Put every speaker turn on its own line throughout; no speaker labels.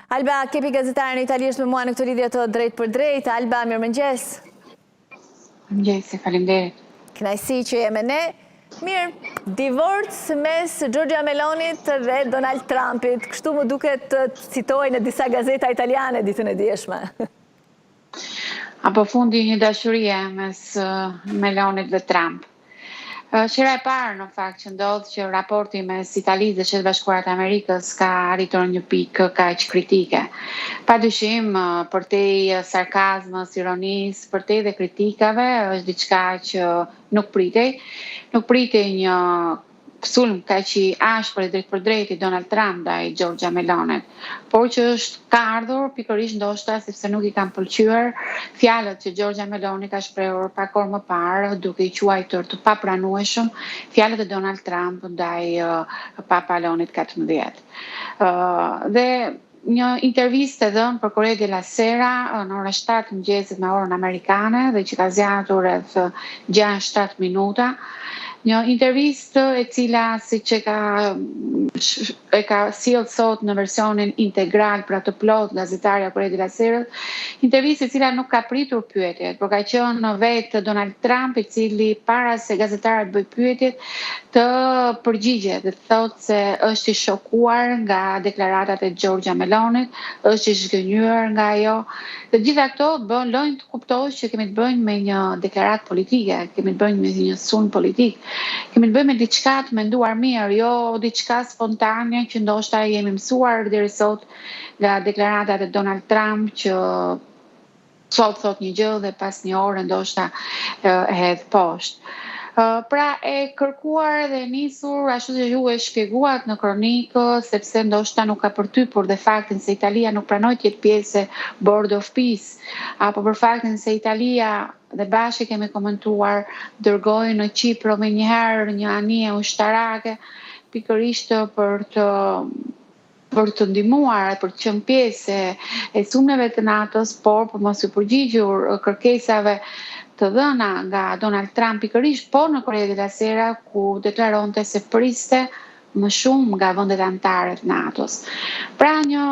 Alba Kepi, gazetare në italisht me mua në këtë lidhje të drejt për drejt. Alba, mirë mëngjes.
Mëngjes, faleminderit.
Kënaqësi që jemi ne. Mirë, divorc mes Giorgia Melonit dhe Donald Trumpit. Kështu më duket të citoj në disa gazeta italiane ditën e dieshme.
Apo fundi një dashurie mes Melonit dhe Trump. Qëra e parë në fakt që ndodhë që raporti mes Italisë dhe Shtetet Bashkuara të Amerikës ka arritur një pikë kaq kritike. Padyshim, përtej sarkazmës, ironisë, përtej dhe kritikave, është diçka që nuk pritej një sulm kaq i ashpër drejt për drejt i Donald Trump ndaj Giorgia Melonit, por që ka ardhur pikërisht ndoshta sepse nuk i kanë pëlqyer fjalët që Giorgia Meloni ka shprehur pak orë më parë, duke i quajtur të papranueshëm fjalët e Donald Trump ndaj Papalonit 14. Dhe një intervistë e dhënë për Corriere della Sera në orën 7 mëngjesit me orën amerikane dhe që ka zgjatur rreth 6-7 minuta. Një intervistë e cila siç e ka sjellë sot në versionin integral pra të plot gazetarja Corriere della Sera, intervistë e cila nuk ka pritur pyetjet, por ka qenë vetë Donald Trump i cili para se gazetarët bëj pyetjet të përgjigjet dhe thotë se është i shokuar nga deklaratat e Giorgia Melonit, është i zgënjur nga ajo. Dhe gjitha këto bën lojnë të kuptosh që kemi të bëjmë me një deklaratë politike, kemi të bëjmë me një sulm politik. Kemi të bëjmë me diçka të menduar mirë, jo diçka spontane që ndoshta jemi mësuar deri sot nga deklaratat e Donald Trump që sot thot një gjë dhe pas një ore ndoshta hedh poshtë. Pra e kërkuar dhe nisur ashtu që ju e shpjeguat në kronikë, sepse ndoshta nuk ka përtypur dhe faktin se Italia nuk pranoi të jetë pjesë e Board of Peace, apo për faktin se Italia dhe bashkë kemi komentuar dërgoi në Qipro me njëherë një anije ushtarake pikërisht për të ndihmuar, për të qenë pjesë e sulmeve të NATO-s, por për mos u përgjigjur kërkesave të dhëna nga Donald Trump pikërisht, por në Corriere della Sera ku deklaronte se priste më shumë nga vendet anëtare të NATO-s. Pra një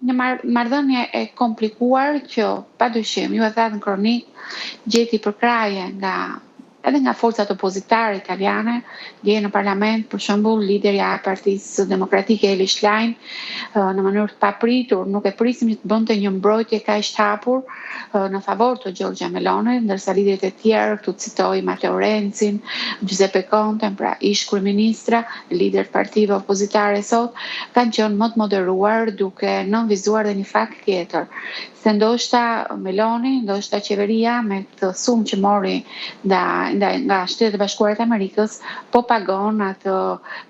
marrëdhënie e komplikuar që padyshim, ju e thatë në kronik, gjeti përkraje edhe nga forcat opozitare italiane, dje në parlament, për shembull, liderja e Partisë Demokratike Eli Schlein, në mënyrë të papritur, nuk e prisim që të bënte një mbrojtje kaq të hapur në favor të Giorgia Meloni, ndërsa liderët e tjerë, këtu citoj Matteo Renzin, Giuseppe Conte, pra ish kryeministra, lider të partive opozitare sot, kanë qenë më të moderuar duke nënvizuar dhe një fakt tjetër, se ndoshta Meloni, ndoshta qeveria me këtë sum që mori nga Shtetet e Bashkuara të Amerikës, po pagon atë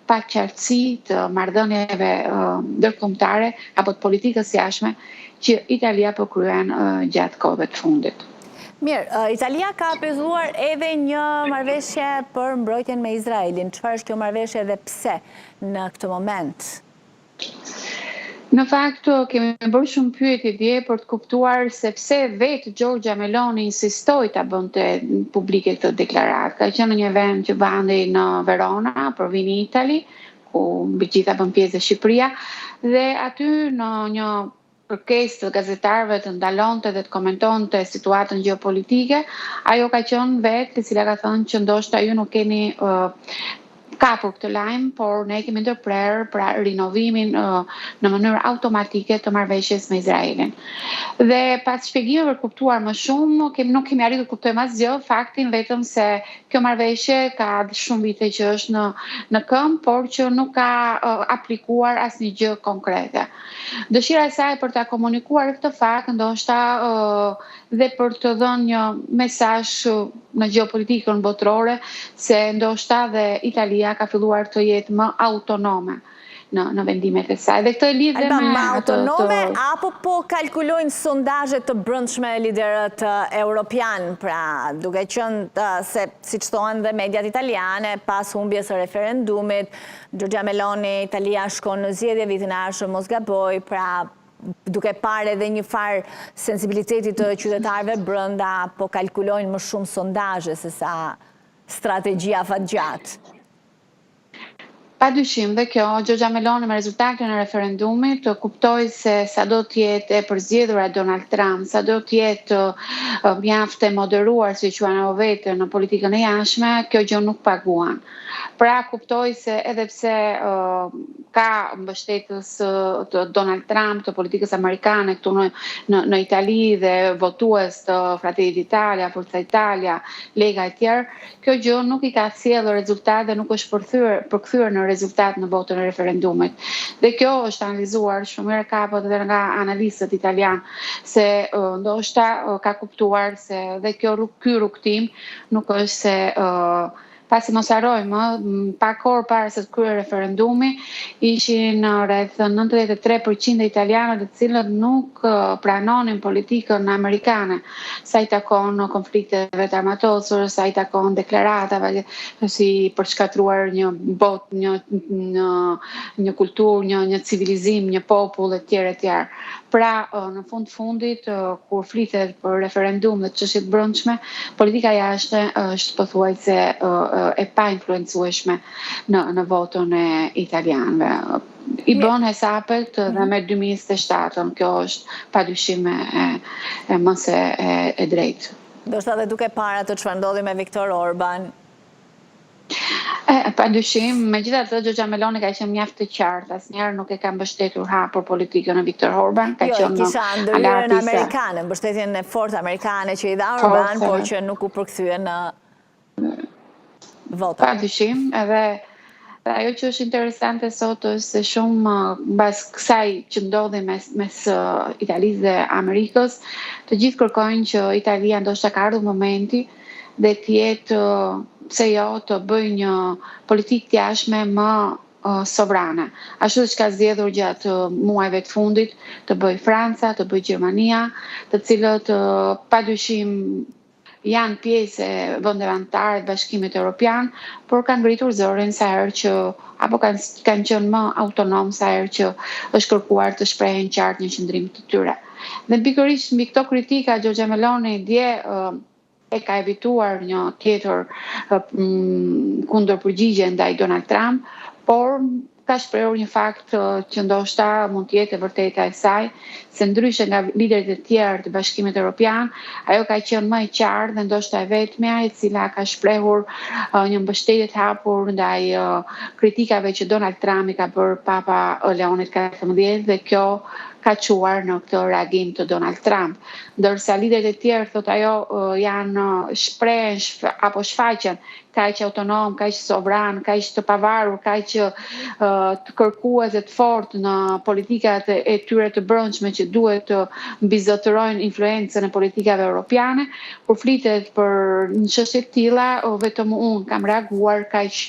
paqartësi të marrëdhënieve ndërkombëtare apo të politikës jashtme që Italia po kryen gjatë kohëve të fundit.
Mirë, Italia ka apëzuar edhe një marrëveshje për mbrojtjen me Izraelin. Çfarë është kjo marrëveshje dhe pse në këtë moment?
Në fakt, kemi bërë shumë pyetje dje për të kuptuar se pse vetë Giorgia Meloni insistoi ta bënte publike këtë deklaratë. Ka qenë një event që vandi në Verona, Provini Italy, ku mbi gjitha bën pjesë Shqipëria, dhe aty në një kërkesë të gazetarëve të ndalonte dhe të komentonte situatën gjeopolitike, ajo ka qenë vetë e cila ka thënë që ndoshta ju nuk keni kapur këtë lajm, por ne kemi ndërprer pra rinovimin në mënyrë automatike të marrëveshjes me Izraelin. Dhe pas shpjegimeve për kuptuar më shumë, nuk kemi arritur të kuptojmë asgjë, faktin vetëm se kjo marrëveshje ka shumë vite që është në këmbë, por që nuk ka aplikuar asnjë gjë konkrete. Dëshira e saj për ta komunikuar këtë fakt, ndoshta dhe për të dhënë një mesazh në gjeopolitikën botërore se ndoshta dhe Italia ka filluar të jetë më autonome në vendimet e saj. Dhe këtë e lidhe
me autonome apo po kalkulojnë sondazhet të brendshme liderët europian, pra duke qenë se siç thonë dhe mediat italiane, pas humbjes së referendumit, Giorgia Meloni, Italia shkon në zgjedhje vitin e ardhshëm, mos gaboj, pra duke parë edhe një farë sensibilitetit të qytetarëve brenda, po kalkulojnë më shumë sondazhe se sa strategjia fatgjatë.
Padyshim dhe kjo, Giorgia Meloni me rezultatin e referendumit të kuptoi se sa do t'jetë e përzgjedhura Donald Trump, sa do t'jetë mjaft e moderuar, si quajnë ajo vetë, në politikën e jashtme, kjo gjë nuk paguan. Pra kuptoi se edhe pse ka mbështetës të Donald Trump, të politikës amerikane këtu në Itali dhe votues të Fratelli d'Italia, Forza Italia, Lega e tjerë, kjo gjë nuk i ka sjellë rezultat dhe nuk është përkthyer në rezultat në votën e referendumit. Dhe kjo është analizuar shumë herë kapët edhe nga analistët italian se ndoshta ka kuptuar se dhe ky rrugtim nuk është se pasi mos harrojmë, pak orë para se të kryej referendumi, ishin rreth 93% e italianëve të cilët nuk pranonin politikën amerikane, sa i takon konflikteve të armatosur, sa i takon deklaratave si për shkatruar një botë, një kulturë, një civilizim, një popull e tjerë. Pra, në fundit, kur flitet për referendum dhe çështjet brendshme, politika jashtë është pothuajse e pa influencueshme në votën e italianëve. I bën hesapet dhe me 2027, kjo është padyshim e mos e drejtë.
Do shta dhe duke para të çfarë ndodhi me Viktor Orban?
Padyshim, megjithatë Giorgia Meloni ka qenë mjaft të qartë, asnjëherë nuk e ka mbështetur hapur politikën e Viktor Orban, ka qenë
kisha ndërhyrjen amerikane, mbështetjen e fortë amerikane që i dha Orban, por që nuk u përkthye në votë.
Padyshim, edhe ajo që është interesante sot është se shumë mbas kësaj që ndodhi mes Italisë dhe Amerikës, të gjithë kërkojnë që Italia ndoshta ka ardhur momenti dhe të jetë pse jo të bëj një politikë të jashtme më sovrane. Ashtu që ka zgjedhur gjatë muajve të fundit të bëj Franca, të bëj Gjermania, të cilët padyshim janë pjesë e vendeve anëtare të Bashkimit Evropian, por kanë ngritur zërin sa herë që apo kanë qenë më autonom sa herë që është kërkuar të shprehen qartë një qëndrim të tyre. Dhe pikërisht mbi këto kritika Giorgia Meloni dje e ka evituar një tjetër kundër përgjigje ndaj Donald Trump, por ka shprehur një fakt që ndoshta mund të jetë e vërteta e saj, se ndryshe nga liderit e tjerë të Bashkimit Evropian, ajo ka qenë më e qartë dhe ndoshta e vetmja e cila ka shprehur një mbështetje të hapur ndaj kritikave që Donald Trump i ka bërë Papa Leonit XIV dhe kjo ka quar në këtë reagim të Donald Trump. Ndërsa liderit e tjerë, thot ajo, janë shprehen apo shfaqen kaq autonom, kaq sovran, kaq të pavarur, kaq të kërkuese të fortë në politikat e tyre të brendshme që duhet të mbizotërojnë influencën e politikave europiane, kur flitet për një çështje të tilla, vetëm unë kam reaguar kaq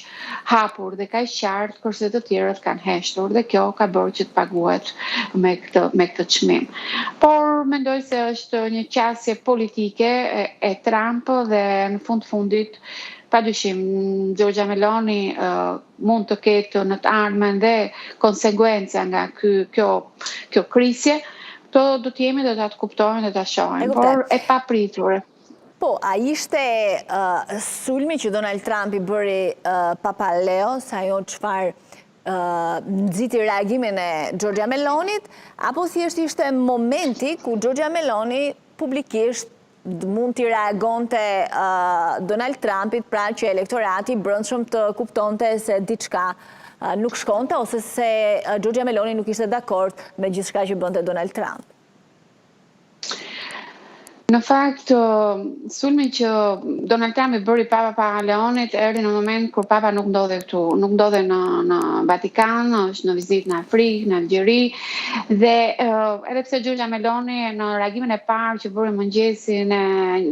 hapur dhe kaq qartë, kurse të tjerët kanë heshtur dhe kjo ka bërë që të paguhet me këtë çmim. Por mendoj se është një qasje politike e Trump dhe në fundit padyshim Giorgia Meloni mund të ketë në të ardhmen dhe konsekuenca nga kjo krisje. Këto do të jemi dhe ta të kuptojmë dhe ta shohim, por e papritur.
Po, a ishte sulmi që Donald Trump i bëri Papa Leo, sa jo çfarë nxiti reagimin e Giorgia Melonit, apo thjesht ishte momenti ku Giorgia Meloni publikisht mund t'i reagonte Donald Trumpit, pra që elektorati brendshëm të kuptonte se diçka nuk shkonte ose se Giorgia Meloni nuk ishte dakord me gjithçka që bënte Donald Trump?
Në fakt, sulmi që Donald Trump i bëri Papa Leonit erdhi në moment kur Papa nuk ndodhe këtu, nuk ndodhe në Vatikan, është në vizitë në Afrikë, në Algjeri, dhe edhe pse Giorgia Meloni në reagimin e parë që bëri mëngjesin e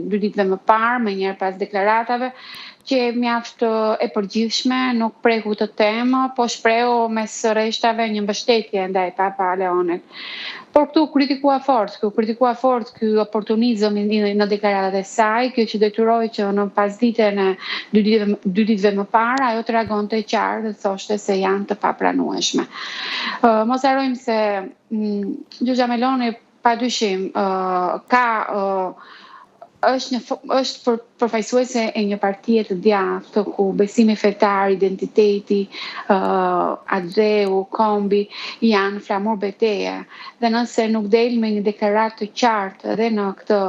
2 ditëve më parë, më njëherë pas deklaratave, që e mjaft e përgjithshme, nuk preku të temë, po shprehu mes rreshtave një mbështetje ndaj Papa Leonit. Por këtu kritikua fort ky oportunizëm në deklaratat e saj, kjo që detyroi që në pasditën e 2 ditëve më parë ajo të reagonte qartë dhe thoshte se janë të papranueshme. Mos harrojmë se Giorgia Meloni padyshim ka është përfaqësuese e një partie të djathtë ku besimi fetar, identiteti, agjeu, kombi janë flamur beteje. Dhe nëse nuk del me një deklaratë të qartë edhe në këtë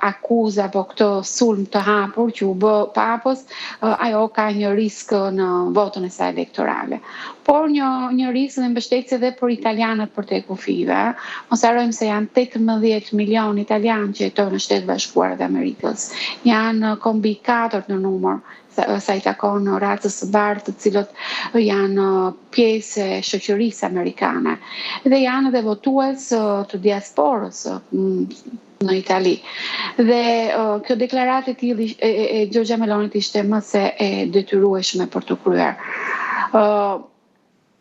akuzë apo këtë sulm të hapur që u bë papës, ajo ka një risk në votën e saj elektorale. Por një risk dhe mbështetje edhe për italianët për te kufive. Mos harrojmë se janë 18 milion italianë që jetojnë në Shtetet Bashkuara të Amerikës. Janë kombi 4 në numër, sa i takon racës së bardhë, të cilët janë pjesë e shoqërisë amerikane. Dhe janë edhe votues të diasporës në Itali. Dhe kjo deklaratë e tillë e Giorgia Melonit ishte më se e detyrueshme për të kryer.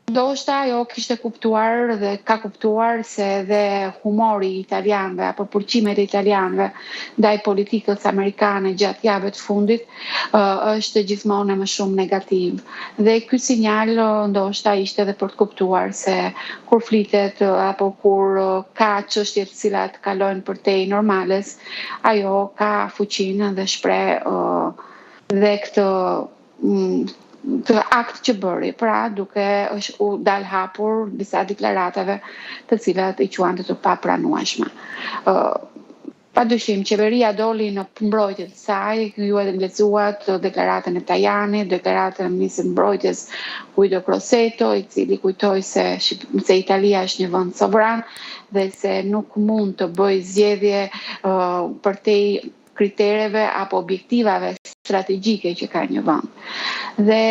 Ndoshta ajo kishte kuptuar dhe ka kuptuar se dhe humori italianëve apo përqimet e italianëve ndaj politikës amerikane gjatë javëve të fundit është gjithmonë më shumë negativ. Dhe ky sinjal ndoshta ishte edhe për të kuptuar se kur flitet apo kur ka çështje të cilat kalojnë përtej normales, ajo ka fuqinë dhe shpreh dhe këtë akt që bëri, pra duke u dal hapur disa deklaratave të cilat i quante të papranueshme. Padyshim, qeveria doli në mbrojtje të saj, ju e lexuat deklaratën e Tajanit, deklaratën e ministrit mbrojtjes Guido Crosetto, i cili kujtoi se Italia është një vend sovran dhe se nuk mund të bëjë zgjedhje përtej kritereve apo objektivave strategjike që ka një vend. Dhe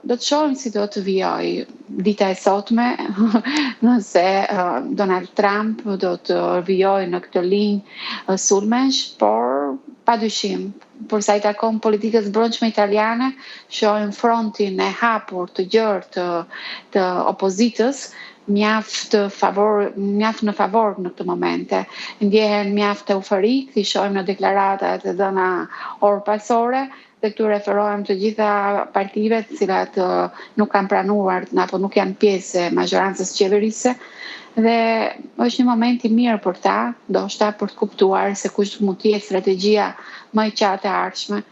do të shohim si do të vijojë dita e sotme, nëse Donald Trump do të vijojë në këtë linjë sulmesh, por padyshim, për sa i takon politikës brendshme italiane, shohim frontin e hapur të gjerë të opozitës, mjaft në favor në këtë momente. Ndjehen mjaft euforik, i shohim në deklaratat e dhëna orë pasore, dhe këtu referohem të gjitha partive të cilat nuk kanë pranuar apo nuk janë pjesë e majorancës qeverisë, dhe është një moment i mirë për ta, ndoshta për të kuptuar se kush mund të jetë strategjia më e qartë e ardhshme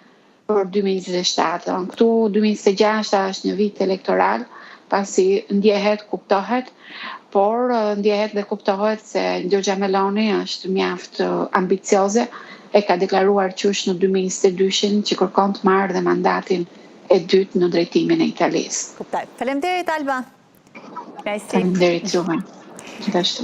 për 2027. Këtu 2026 është një vit elektoral, pasi ndjehet, kuptohet, por ndjehet dhe kuptohet se Giorgia Meloni është mjaft ambicioze, e ka deklaruar qysh në 2022 që kërkon të marrë dhe mandatin e dytë në drejtimin e Italisë.
Kuptoj. Faleminderit Alba.
Faleminderit juve. Gjithashtu.